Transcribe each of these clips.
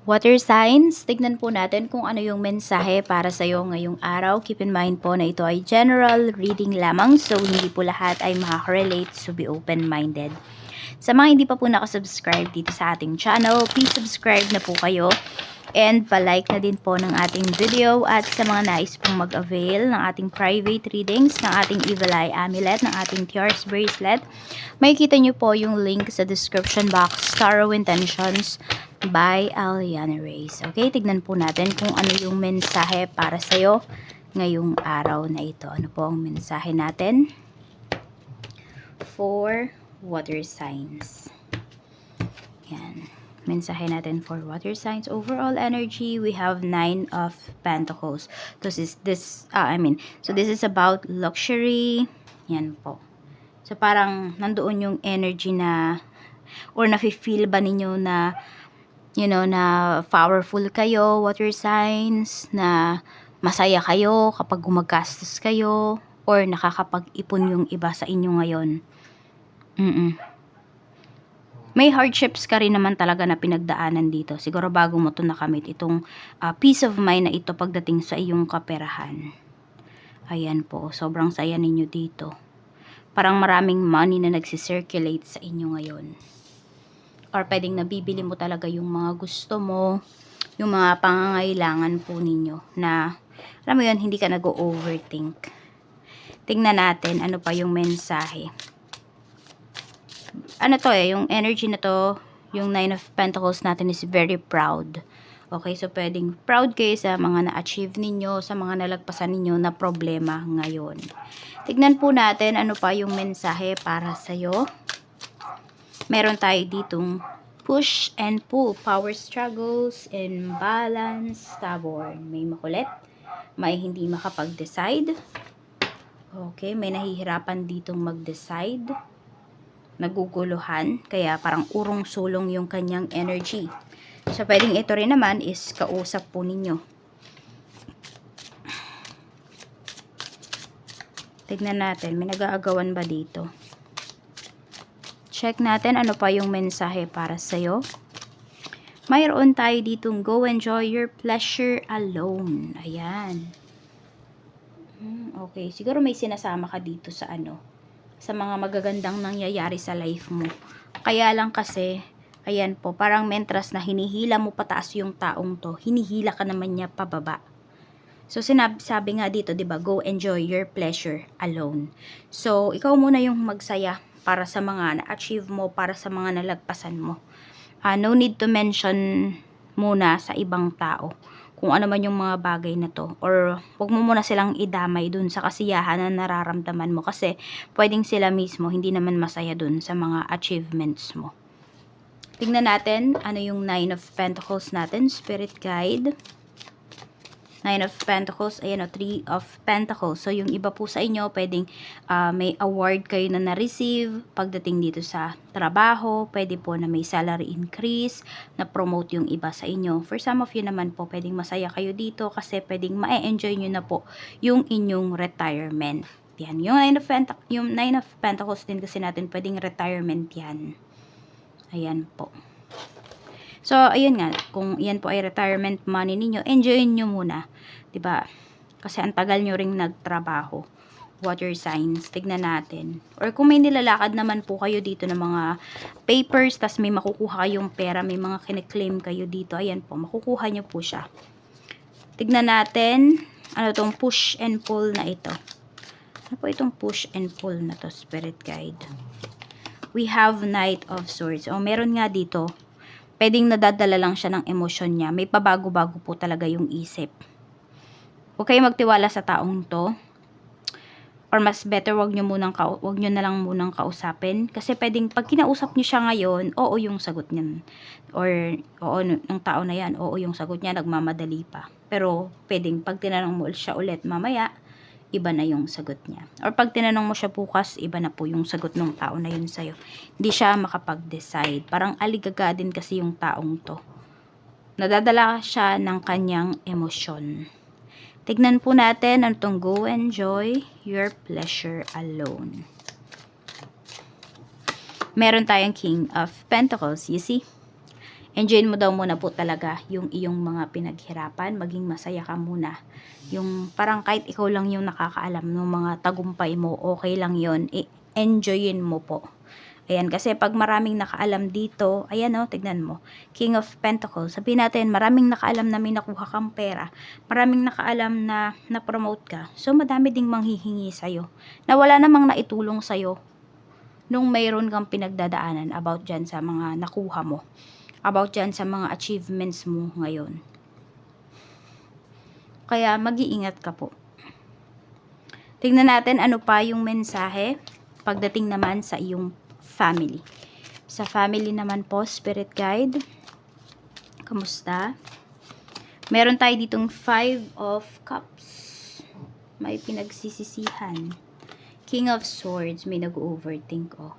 Water signs, tignan po natin kung ano yung mensahe para sa iyo ngayong araw. Keep in mind po na ito ay general reading lamang, so hindi po lahat ay makaka-relate, so be open-minded. Sa mga hindi pa po nakasubscribe dito sa ating channel, please subscribe na po kayo and palike na din po ng ating video. At sa mga nais pong mag-avail ng ating private readings, ng ating Evil Eye Amulet, ng ating Tears Bracelet, makikita nyo po yung link sa description box, Tarot Intentions by Aliana Reyes. Okay, tignan po natin kung ano yung mensahe para sa'yo ngayong araw na ito. Ano po ang mensahe natin for water signs? Yan. Mensahe natin for water signs. Overall energy, we have 9 of Pentacles. So this is about luxury. Yan po. So parang nandoon yung energy na, or nafe-feel ba ninyo na, na powerful kayo, water signs, na masaya kayo kapag gumagastos kayo, or nakakapag-ipon yung iba sa inyo ngayon. May hardships ka rin naman talaga na pinagdaanan dito. Siguro bago mo ito nakamit, itong peace of mind na ito pagdating sa iyong kaperahan. Ayan po, sobrang saya ninyo dito. Parang maraming money na nagsisirculate sa inyo ngayon. Or pwedeng nabibili mo talaga yung mga gusto mo, yung mga pangangailangan po ninyo na, alam mo yun, hindi ka nag-overthink. Tingnan natin ano pa yung mensahe. Ano to yung energy na to, yung 9 of Pentacles natin is very proud. Okay, so pwedeng proud kayo sa mga na-achieve ninyo, sa mga nalagpasan ninyo na problema ngayon. Tignan po natin ano pa yung mensahe para sa'yo. Meron tayo ditong push and pull, power struggles, imbalance, stubborn. May makulit, may hindi makapag-decide. Okay, may nahihirapan ditong mag-decide. Naguguluhan, kaya parang urong-sulong yung kanyang energy. So, pwedeng ito rin naman is kausap po ninyo. Tignan natin, may nag-aagawan ba dito? Check natin ano pa yung mensahe para sa'yo. Mayroon tayo ditong go enjoy your pleasure alone. Ayan. Okay, siguro may sinasama ka dito sa sa mga magagandang nangyayari sa life mo. Kaya lang kasi, ayan po, parang mentras na hinihila mo pataas yung taong to, hinihila ka naman niya pababa. So, sabi nga dito, 'di ba, go enjoy your pleasure alone. So, ikaw muna yung magsaya para sa mga na-achieve mo, para sa mga nalagpasan mo. No need to mention muna sa ibang tao kung ano man yung mga bagay na to, or wag mo muna silang idamay dun sa kasiyahan na nararamdaman mo, kasi pwedeng sila mismo hindi naman masaya dun sa mga achievements mo. Tingnan natin ano yung 9 of Pentacles natin, Spirit Guide. 9 of Pentacles, ayan o, 3 of Pentacles. So, yung iba po sa inyo, pwedeng may award kayo na na-receive pagdating dito sa trabaho. Pwede po na may salary increase, na-promote yung iba sa inyo. For some of you naman po, pwedeng masaya kayo dito kasi pwedeng ma-enjoy nyo na po yung inyong retirement. Yan. Yung 9 of Pentacles din kasi natin, pwedeng retirement yan. Ayan po. So, ayun nga, kung yan po ay retirement money ninyo, enjoyin nyo muna. 'Di ba? Kasi ang tagal nyo ring nagtrabaho. Water signs, tignan natin. Or kung may nilalakad naman po kayo dito ng mga papers, tas may makukuha kayong pera, may mga kine-claim kayo dito, ayan po, makukuha nyo po siya. Tignan natin, ano tong push and pull na ito. Ano po itong push and pull na to, Spirit Guide? We have Knight of Swords. O, meron nga dito, pwedeng nadadala lang siya ng emosyon niya. May pabago-bago po talaga yung isip. Huwag kayo magtiwala sa taong to. Or mas better, wag nyo na lang munang kausapin. Kasi pwedeng pag kinausap nyo siya ngayon, oo yung sagot niyan. Or oo ng tao na yan, oo yung sagot niya, nagmamadali pa. Pero pwedeng pag tinanong mo siya ulit mamaya, iba na yung sagot niya. Or pag tinanong mo siya bukas, iba na po yung sagot ng tao na yun sa'yo. Hindi siya makapag-decide. Parang aligaga din kasi yung taong to. Nadadala siya ng kanyang emosyon. Tignan po natin ang itong go enjoy your pleasure alone. Meron tayong King of Pentacles, you see? Enjoyin mo daw muna po talaga yung iyong mga pinaghirapan, maging masaya ka muna. Yung parang kahit ikaw lang yung nakakaalam ng mga tagumpay mo, okay lang yon, enjoyin mo po. Ayan, kasi pag maraming nakaalam dito, ayan o, tignan mo, King of Pentacles, sabihin natin, maraming nakaalam na may nakuha kang pera, maraming nakaalam na na-promote ka, so madami ding manghihingi sa'yo, na wala namang naitulong sa'yo, nung mayroon kang pinagdadaanan about dyan sa mga nakuha mo, about dyan sa mga achievements mo ngayon. Kaya mag-iingat ka po. Tingnan natin ano pa yung mensahe pagdating naman sa iyong family. Sa family naman po, Spirit Guide, kamusta? Meron tayo ditong 5 of Cups. May pinagsisisihan. King of Swords, may nag-overthink, oh.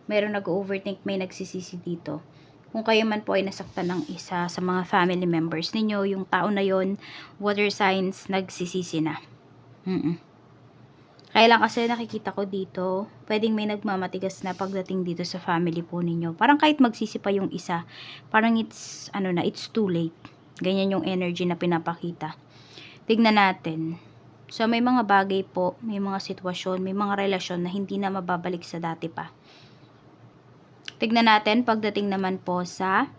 Meron nag-overthink, may nagsisisi dito. Kung kayo man po ay nasaktan ng isa sa mga family members ninyo, yung tao na yon, water signs, nagsisisi na. Kaya lang kasi nakikita ko dito, pwedeng may nagmamatigas na pagdating dito sa family po ninyo. Parang kahit magsisi pa yung isa, parang it's, it's too late. Ganyan yung energy na pinapakita. Tignan natin. So, may mga bagay po, may mga sitwasyon, may mga relasyon na hindi na mababalik sa dati pa. Tignan natin pagdating naman po sa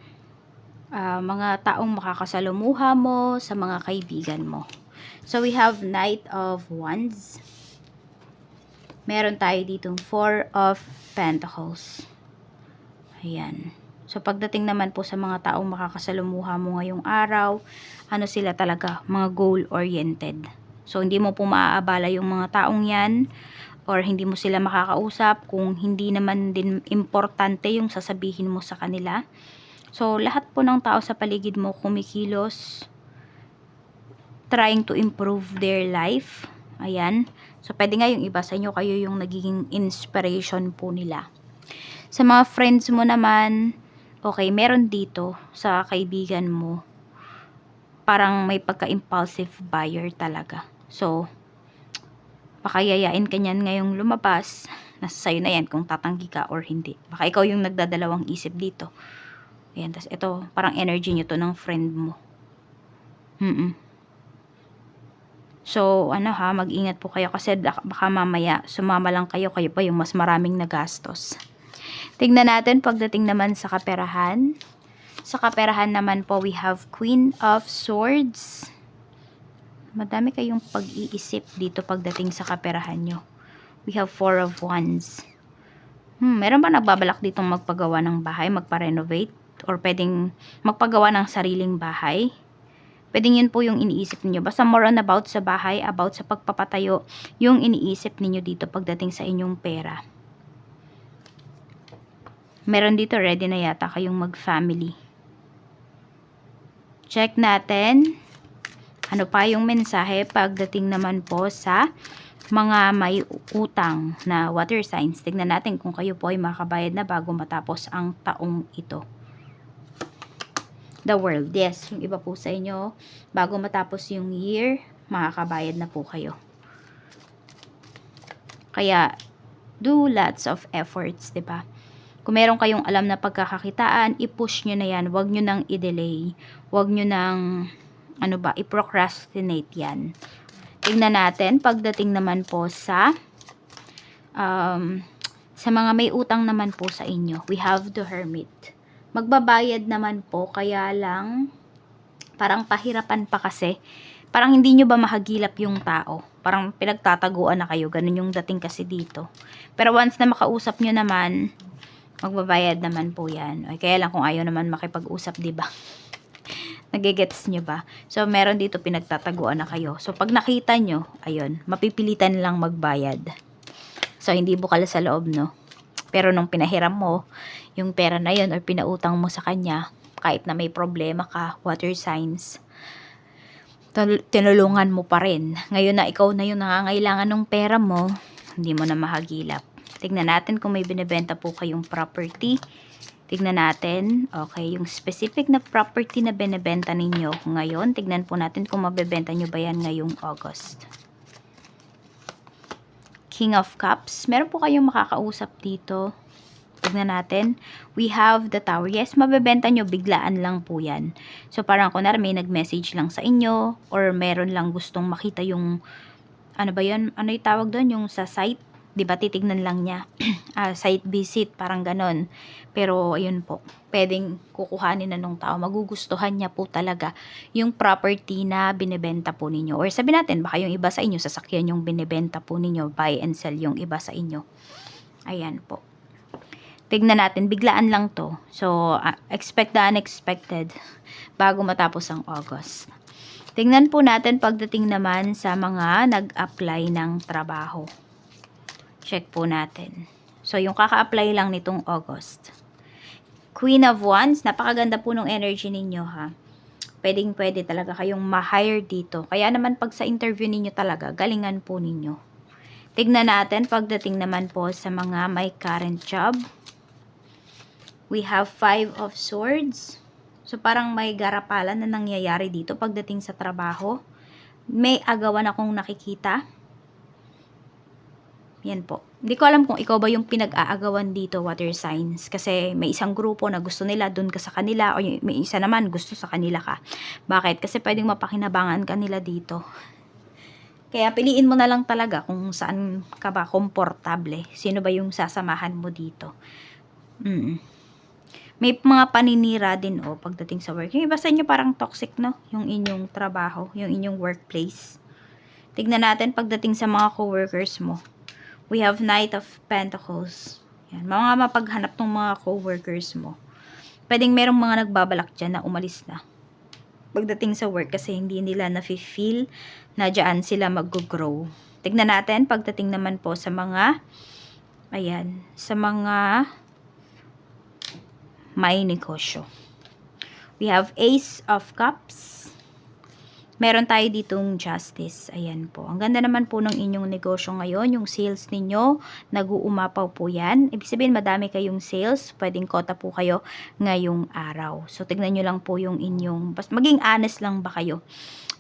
mga taong makakasalumuha mo, sa mga kaibigan mo. So, we have Knight of Wands. Meron tayo ditong 4 of Pentacles. Ayan. So, pagdating naman po sa mga taong makakasalumuha mo ngayong araw, ano sila talaga? Mga goal-oriented. So, hindi mo po maaabala yung mga taong yan, or hindi mo sila makakausap kung hindi naman din importante yung sasabihin mo sa kanila. So, lahat po ng tao sa paligid mo kumikilos, trying to improve their life. Ayan. So, pwede nga yung iba sa inyo, kayo yung nagiging inspiration po nila. Sa mga friends mo naman, okay, meron dito sa kaibigan mo, parang may pagka-impulsive buyer talaga. So, pakayayain ka niyan ngayong lumabas, nasa sayo na yan kung tatanggi ka or hindi. Baka ikaw yung nagdadalawang isip dito. Ayan, tas ito, parang energy nyo to ng friend mo. So, mag-ingat po kayo kasi baka mamaya sumama lang kayo pa yung mas maraming nagastos. Tingnan natin pagdating naman sa kaperahan. Sa kaperahan naman po, we have Queen of Swords. Madami kayong pag-iisip dito pagdating sa kaperahan nyo. We have 4 of Wands. Meron ba nagbabalak ditong magpagawa ng bahay, magpa-renovate? Or pwedeng magpagawa ng sariling bahay? Pwedeng yun po yung iniisip niyo. Basta more on about sa bahay, about sa pagpapatayo, yung iniisip niyo dito pagdating sa inyong pera. Meron dito, ready na yata kayong mag-family. Check natin. Ano pa yung mensahe pagdating naman po sa mga may utang na water signs. Tignan natin kung kayo po ay makabayad na bago matapos ang taong ito. The World. Yes, yung iba po sa inyo, bago matapos yung year, makakabayad na po kayo. Kaya, do lots of efforts, diba? Kung meron kayong alam na pagkakakitaan, i-push nyo na yan. Huwag nyo nang i-delay. Huwag nyo nang, i-procrastinate yan. Tingnan natin, pagdating naman po sa mga may utang naman po sa inyo, we have the Hermit. Magbabayad naman po, kaya lang parang pahirapan pa kasi. Parang hindi nyo ba mahagilap yung tao? Parang pinagtataguan na kayo. Ganun yung dating kasi dito. Pero once na makausap nyo naman, magbabayad naman po yan. O, kaya lang kung ayaw naman makipag-usap, diba? Nagigets nyo ba? So, meron dito pinagtataguan na kayo. So, pag nakita nyo, ayun, mapipilitan lang magbayad. So, hindi bukal sa loob, no? Pero nung pinahiram mo, yung pera na yun or pinautang mo sa kanya, kahit na may problema ka, water signs, tinulungan mo pa rin. Ngayon na ikaw na yung nangangailangan ng pera mo, hindi mo na mahagilap. Tignan natin kung may binibenta po kayong property. Tignan natin, okay, yung specific na property na binibenta ninyo ngayon. Tignan po natin kung mabebenta nyo ba yan ngayong August. King of Cups. Meron po kayong makakausap dito. Tignan natin. We have the Tower. Yes, mabebenta nyo, biglaan lang po yan. So, parang kunwari may nag-message lang sa inyo or meron lang gustong makita yung, ano ba yun? Ano yung tawag doon? Yung sa site? Diba, titignan lang niya. Site visit, parang ganon. Pero, ayun po, pwedeng kukuhanin na nung tao. Magugustuhan niya po talaga yung property na binibenta po ninyo. Or sabi natin, baka yung iba sa inyo, sasakyan yung binibenta po ninyo, buy and sell yung iba sa inyo. Ayan po. Tignan natin, biglaan lang to. So, expect the unexpected bago matapos ang August. Tingnan po natin pagdating naman sa mga nag-apply ng trabaho. Check po natin. So, yung kaka-apply lang nitong August. Queen of Wands, napakaganda po ng energy ninyo ha. Pwedeng-pwede talaga kayong ma-hire dito. Kaya naman pag sa interview ninyo talaga, galingan po ninyo. Tignan natin pagdating naman po sa mga may current job. We have 5 of Swords. So, parang may garapalan na nangyayari dito pagdating sa trabaho. May agawan akong nakikita. Yan po. Hindi ko alam kung ikaw ba yung pinag-aagawan dito, water signs. Kasi may isang grupo na gusto nila, dun ka sa kanila. O may isa naman gusto sa kanila ka. Bakit? Kasi pwedeng mapakinabangan ka nila dito. Kaya piliin mo na lang talaga kung saan ka ba komportable. Sino ba yung sasamahan mo dito. May mga paninira din pagdating sa work. Yung iba sa inyo parang toxic, no? Yung inyong trabaho, yung inyong workplace. Tignan natin pagdating sa mga coworkers mo. We have Knight of Pentacles. Yan, mga mapaghanap ng mga co-workers mo. Pwedeng merong mga nagbabalak dyan na umalis na. Pagdating sa work kasi hindi nila na-feel na dyan sila mag-grow. Tignan natin pagdating naman po sa mga, ayan, sa mga may negosyo. We have Ace of Cups. Meron tayo ditong Justice. Ayan po. Ang ganda naman po ng inyong negosyo ngayon. Yung sales ninyo, nag-uumapaw po yan. Ibig sabihin, madami kayong sales. Pwedeng kota po kayo ngayong araw. So, tignan nyo lang po yung inyong, maging honest lang ba kayo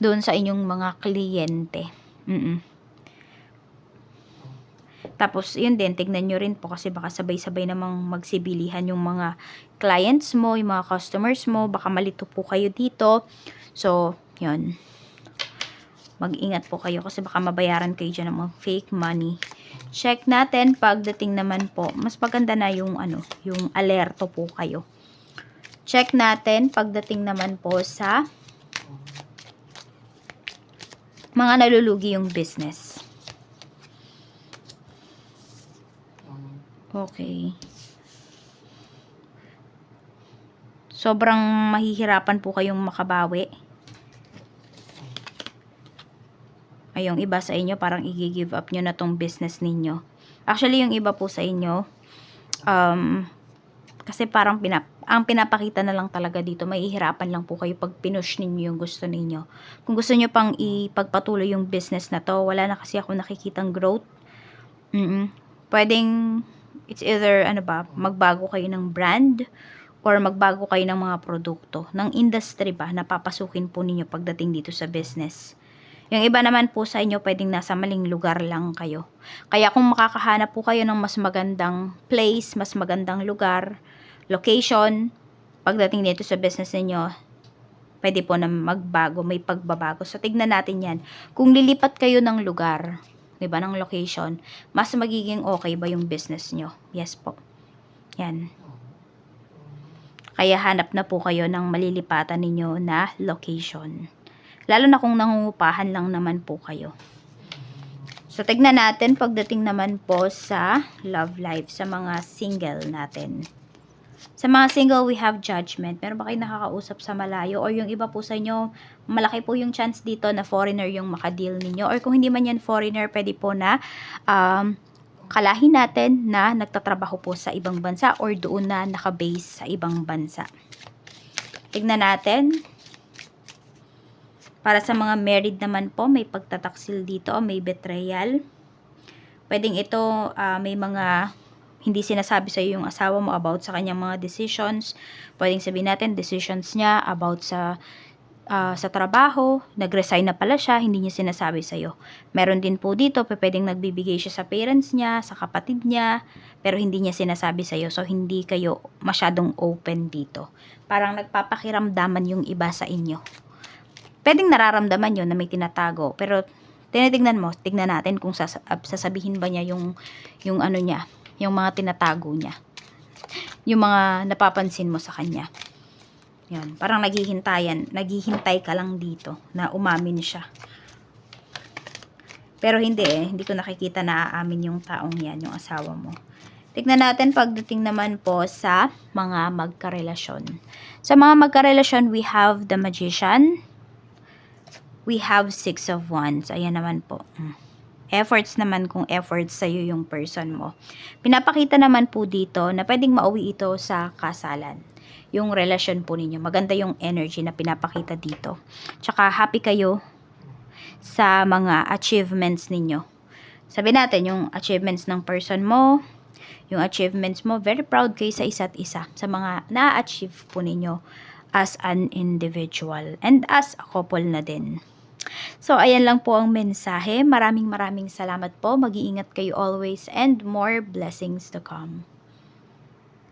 doon sa inyong mga kliyente. Tapos, yun din, tignan nyo rin po kasi baka sabay-sabay namang magsibilihan yung mga clients mo, yung mga customers mo. Baka malito po kayo dito. So, yun. Mag-ingat po kayo kasi baka mabayaran kayo dyan ng mga fake money. Check natin pagdating naman po. Mas maganda na yung yung alerto po kayo. Check natin pagdating naman po sa mga nalulugi yung business. Okay. Sobrang mahihirapan po kayong makabawi. Ay, yung iba sa inyo, parang i-give up nyo na tong business ninyo. Actually, yung iba po sa inyo, kasi parang ang pinapakita na lang talaga dito, mahihirapan lang po kayo pag pinush ninyo yung gusto ninyo. Kung gusto nyo pang ipagpatuloy yung business na to, wala na kasi ako nakikitang growth. Pwedeng, it's either, magbago kayo ng brand, or magbago kayo ng mga produkto, ng industry ba, na papasukin po ninyo pagdating dito sa business. Yung iba naman po sa inyo, pwedeng nasa maling lugar lang kayo. Kaya kung makakahanap po kayo ng mas magandang place, mas magandang lugar, location, pagdating dito sa business ninyo, pwede po na magbago, may pagbabago. So, tignan natin yan. Kung lilipat kayo ng lugar, diba, ng location, mas magiging okay ba yung business nyo? Yes po. Yan. Kaya hanap na po kayo ng malilipatan ninyo na location. Lalo na kung nangungupahan lang naman po kayo. So, tignan natin pagdating naman po sa love life, sa mga single natin. Sa mga single, we have Judgment. Meron ba kayo nakakausap sa malayo? Or yung iba po sa inyo, malaki po yung chance dito na foreigner yung makadeal ninyo. Or kung hindi man yan foreigner, pwede po na kalahin natin na nagtatrabaho po sa ibang bansa or doon na nakabase sa ibang bansa. Tignan natin. Para sa mga married naman po, may pagtataksil dito, may betrayal. Pwedeng ito, may mga hindi sinasabi sa iyo yung asawa mo about sa kanyang mga decisions. Pwedeng sabihin natin, decisions niya about sa sa trabaho, nag-resign na pala siya, hindi niya sinasabi sa'yo. Meron din po dito, pwedeng nagbibigay siya sa parents niya, sa kapatid niya, pero hindi niya sinasabi sa'yo. So, hindi kayo masyadong open dito. Parang nagpapakiramdaman yung iba sa inyo. Pwedeng nararamdaman yun na may tinatago, pero tignan natin kung sasabihin ba niya yung ano niya, yung mga tinatago niya. Yung mga napapansin mo sa kanya. Yan, parang naghihintay ka lang dito na umamin siya. Pero hindi ko nakikita na aamin yung taong yan, yung asawa mo. Tignan natin pagdating naman po sa mga magkarelasyon. Sa mga magkarelasyon, we have the Magician. We have 6 of Wands. Ayan naman po. Efforts naman kung efforts sa'yo yung person mo. Pinapakita naman po dito na pwedeng mauwi ito sa kasalan. Yung relasyon po ninyo. Maganda yung energy na pinapakita dito. Tsaka happy kayo sa mga achievements ninyo. Sabi natin, yung achievements ng person mo, yung achievements mo, very proud kayo sa isa't isa. Sa mga na-achieve po ninyo as an individual and as a couple na din. So, ayan lang po ang mensahe. Maraming salamat po. Mag-iingat kayo always and more blessings to come.